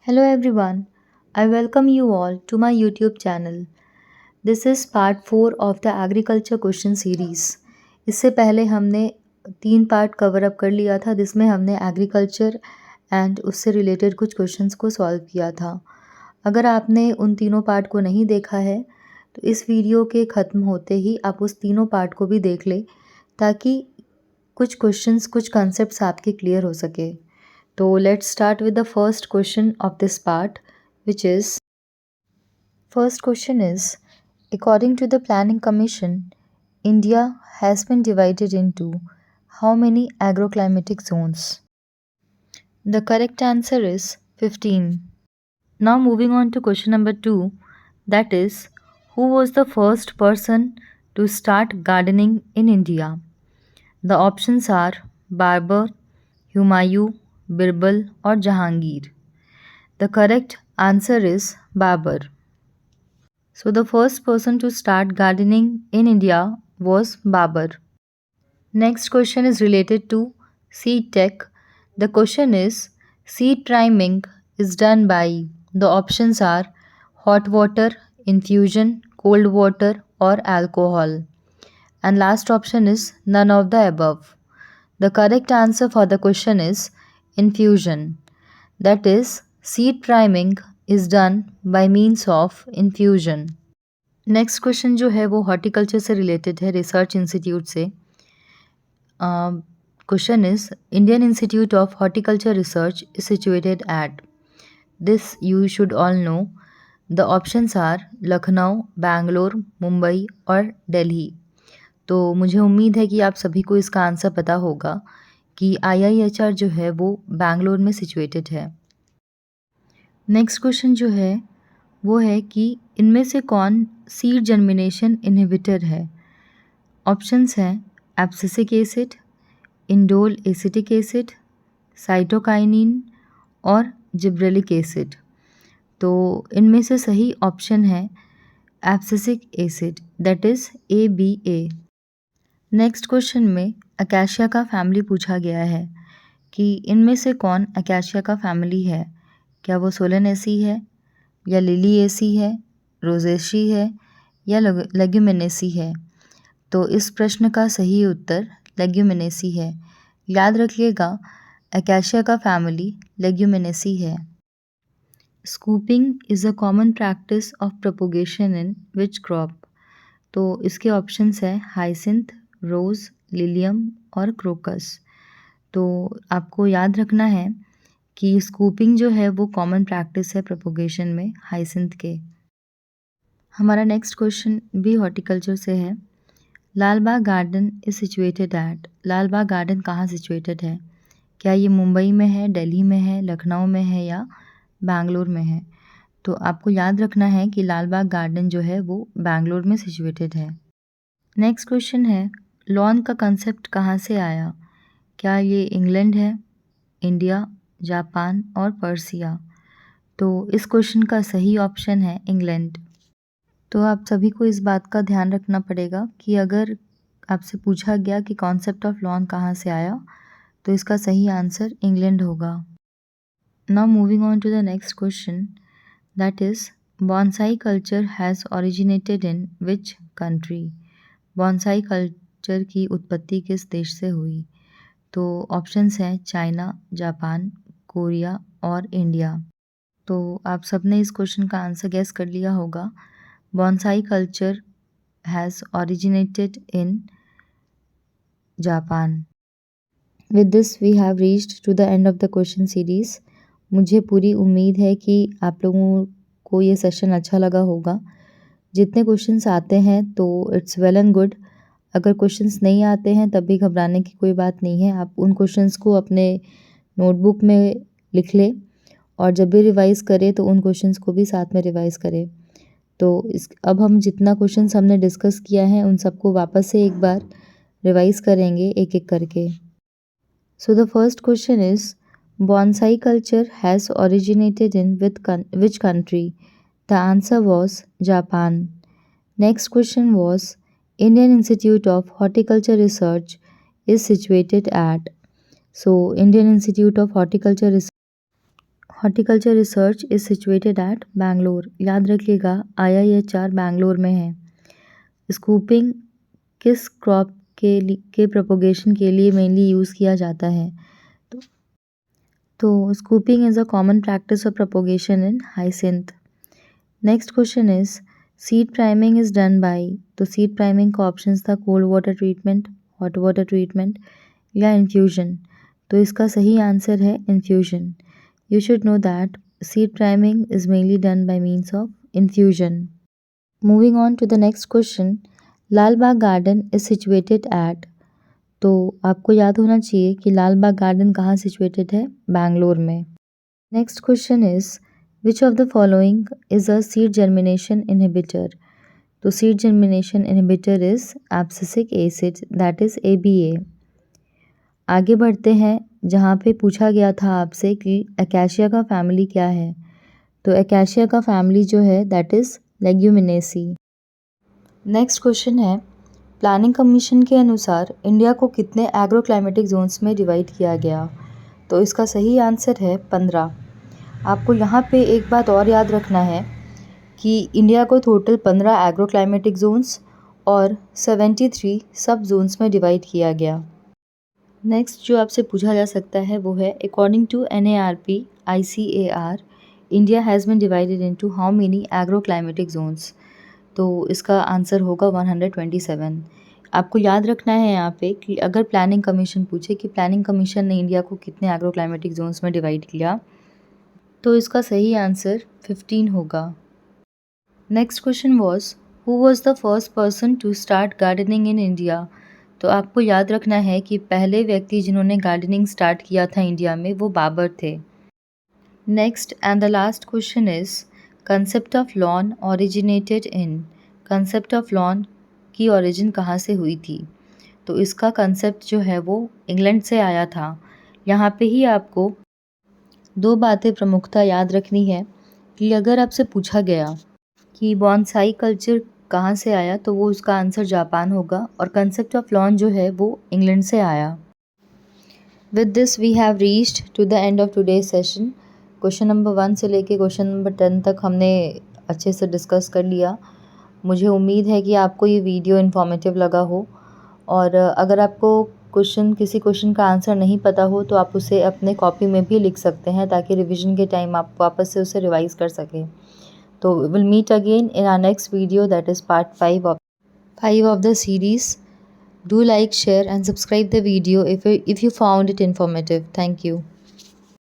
Hello everyone, I welcome you all to my YouTube channel. This is part 4 of the agriculture question series. इससे पहले हमने 3 part cover up कर लिया था जिसमें हमने एग्रीकल्चर एंड उससे रिलेटेड कुछ क्वेश्चंस को सॉल्व किया था। अगर आपने उन तीनों पार्ट को नहीं देखा है तो इस वीडियो के ख़त्म होते ही आप उस तीनों पार्ट को भी देख लें ताकि कुछ क्वेश्चंस कुछ कॉन्सेप्ट्स आपके क्लियर हो सके। तो let's start with the first question of this part, which is first question is according to the Planning Commission, India has been divided into how many agroclimatic zones? The correct answer is 15. Now moving on to question number 2, that is who was the first person to start gardening in India? The options are Barber, Humayun, Birbal or Jahangir. The correct answer is Babur. So the first person to start gardening in India was Babur. Next question is related to seed tech. The question is seed priming is done by, the options are hot water, infusion, cold water or alcohol. And last option is none of the above. The correct answer for the question is infusion. That is, seed priming is done by means of infusion. Next question जो है वो horticulture से related है, research institute से। Question is Indian Institute of Horticulture Research is situated at, this you should all know. The options are Lucknow, Bangalore, Mumbai और दिल्ली। तो मुझे उम्मीद है कि आप सभी को इसका आंसर पता होगा कि IIHR जो है वो बैंगलोर में सिचुएटेड है। नेक्स्ट क्वेश्चन जो है वो है कि इनमें से कौन सीड जर्मिनेशन इनहिबिटर है? ऑप्शंस हैं abscisic acid, indole acetic acid, cytokinin और जिब्रेलिक एसिड। तो इनमें से सही ऑप्शन है abscisic acid, that is ABA। Next question में अकैशिया का फैमिली पूछा गया है कि इनमें से कौन अकैशिया का फैमिली है? क्या वो सोलेनेसी है या लिलिएसी है, रोजेसी है या लेग्यूमिनेसी है? तो इस प्रश्न का सही उत्तर लेग्यूमिनेसी है। याद रखिएगा अकैशिया का फैमिली लेग्यूमिनेसी है। Scooping is a common practice of propagation in which crop? तो इसके ऑप्शंस है हाइसिंथ, रोज़, लिलियम और क्रोकस। तो आपको याद रखना है कि स्कूपिंग जो है वो कॉमन प्रैक्टिस है प्रोपोगेशन में हाइसिंथ के। हमारा नेक्स्ट क्वेश्चन भी हॉर्टिकल्चर से है। Lal Bagh garden is situated at, Lal Bagh garden कहाँ सिचुएटेड है? क्या ये मुंबई में है, दिल्ली में है, लखनऊ में है या बैंगलोर में है? तो आपको याद रखना है कि लाल बाग गार्डन जो है वो बैंगलोर में सिचुएटेड है। नेक्स्ट क्वेश्चन है लॉन का कंसेप्ट कहाँ से आया? क्या ये इंग्लैंड है, इंडिया, जापान और पर्सिया? तो इस क्वेश्चन का सही ऑप्शन है इंग्लैंड। तो आप सभी को इस बात का ध्यान रखना पड़ेगा कि अगर आपसे पूछा गया कि कॉन्सेप्ट ऑफ लॉन कहाँ से आया तो इसका सही आंसर इंग्लैंड होगा। Now moving on to the next question, that is bonsai culture has originated in which country? Bonsai culture की उत्पत्ति किस देश से हुई? तो ऑप्शंस हैं चाइना, जापान, कोरिया और इंडिया। तो आप सबने इस क्वेश्चन का आंसर गैस कर लिया होगा। Bonsai culture has originated in Japan. With this we have reached to the end of the question series. मुझे पूरी उम्मीद है कि आप लोगों को ये सेशन अच्छा लगा होगा। जितने क्वेश्चंस आते हैं तो इट्स वेल एंड गुड। अगर क्वेश्चंस नहीं आते हैं तब भी घबराने की कोई बात नहीं है। आप उन क्वेश्चंस को अपने नोटबुक में लिख लें और जब भी रिवाइज़ करें तो उन क्वेश्चंस को भी साथ में रिवाइज़ करें। तो अब हम जितना क्वेश्चंस हमने डिस्कस किया है उन सबको वापस से एक बार रिवाइज़ करेंगे एक एक करके। So the first question is bonsai culture has originated in which country? The answer was Japan. Next question was Indian Institute of Horticulture Research is situated at. So Indian Institute of horticulture Research is situated eight Bangalore. याद रखिएगा IIHR Bangalore में है। Scooping किस crop के propagation के लिए mainly use किया जाता है? तो scooping is a common practice of propagation in hyacinth. Next question is seed priming is done by. तो सीड प्राइमिंग का ऑप्शंस था cold water treatment, hot water treatment या इन्फ्यूजन। तो इसका सही आंसर है infusion. You should know that seed priming is mainly done by means of infusion. Moving on to the next question, Lal Bagh garden is situated at। तो आपको याद होना चाहिए कि लाल बाग गार्डन कहाँ सिचुएटेड है? बैंगलोर में। Next question is which of the following is a seed germination inhibitor. तो seed germination inhibitor is abscisic acid that is ABA। आगे बढ़ते हैं जहाँ पे पूछा गया था आपसे कि एकेशिया का फैमिली क्या है। तो एकेशिया का फैमिली जो है that is Leguminosae. Next question है प्लानिंग कमीशन के अनुसार इंडिया को कितने एग्रो क्लाइमेटिक जोन्स में डिवाइड किया गया? तो इसका सही आंसर है 15। आपको यहाँ पे एक बात और याद रखना है कि इंडिया को टोटल 15 एग्रो क्लाइमेटिक जोन्स और 73 सब जोन्स में डिवाइड किया गया। नेक्स्ट जो आपसे पूछा जा सकता है वो है according to NARP ICAR India has been divided into how many agro climatic zones. तो इसका आंसर होगा 127। आपको याद रखना है यहाँ पे कि अगर प्लानिंग कमीशन पूछे कि प्लानिंग कमीशन ने इंडिया को कितने एग्रो क्लाइमेटिक जोन्स में डिवाइड किया, तो इसका सही आंसर 15 होगा। Next question was who was the first person to start gardening in India. तो आपको याद रखना है कि पहले व्यक्ति जिन्होंने गार्डनिंग स्टार्ट किया था इंडिया में वो बाबर थे। Next and the last question is concept of lawn originated in. Concept of lawn की ओरिजिन कहाँ से हुई थी? तो इसका कंसेप्ट जो है वो इंग्लैंड से आया था। यहाँ पे ही आपको दो बातें प्रमुखता याद रखनी है कि अगर आपसे पूछा गया कि बॉन्साई कल्चर कहाँ से आया तो वो उसका आंसर जापान होगा और कंसेप्ट ऑफ लॉन जो है वो इंग्लैंड से आया। With this we have reached to the end of today session. Question number 1 से लेके क्वेश्चन नंबर 10 तक हमने अच्छे से डिस्कस कर लिया। मुझे उम्मीद है कि आपको ये वीडियो इन्फॉर्मेटिव लगा हो और अगर आपको किसी क्वेश्चन का आंसर नहीं पता हो तो आप उसे अपने कॉपी में भी लिख सकते हैं ताकि रिविजन के टाइम आप वापस से उसे रिवाइज कर सकें। So we will meet again in our next video, that is part 5 of the series. Do like, share and subscribe the video if you found it informative. Thank you.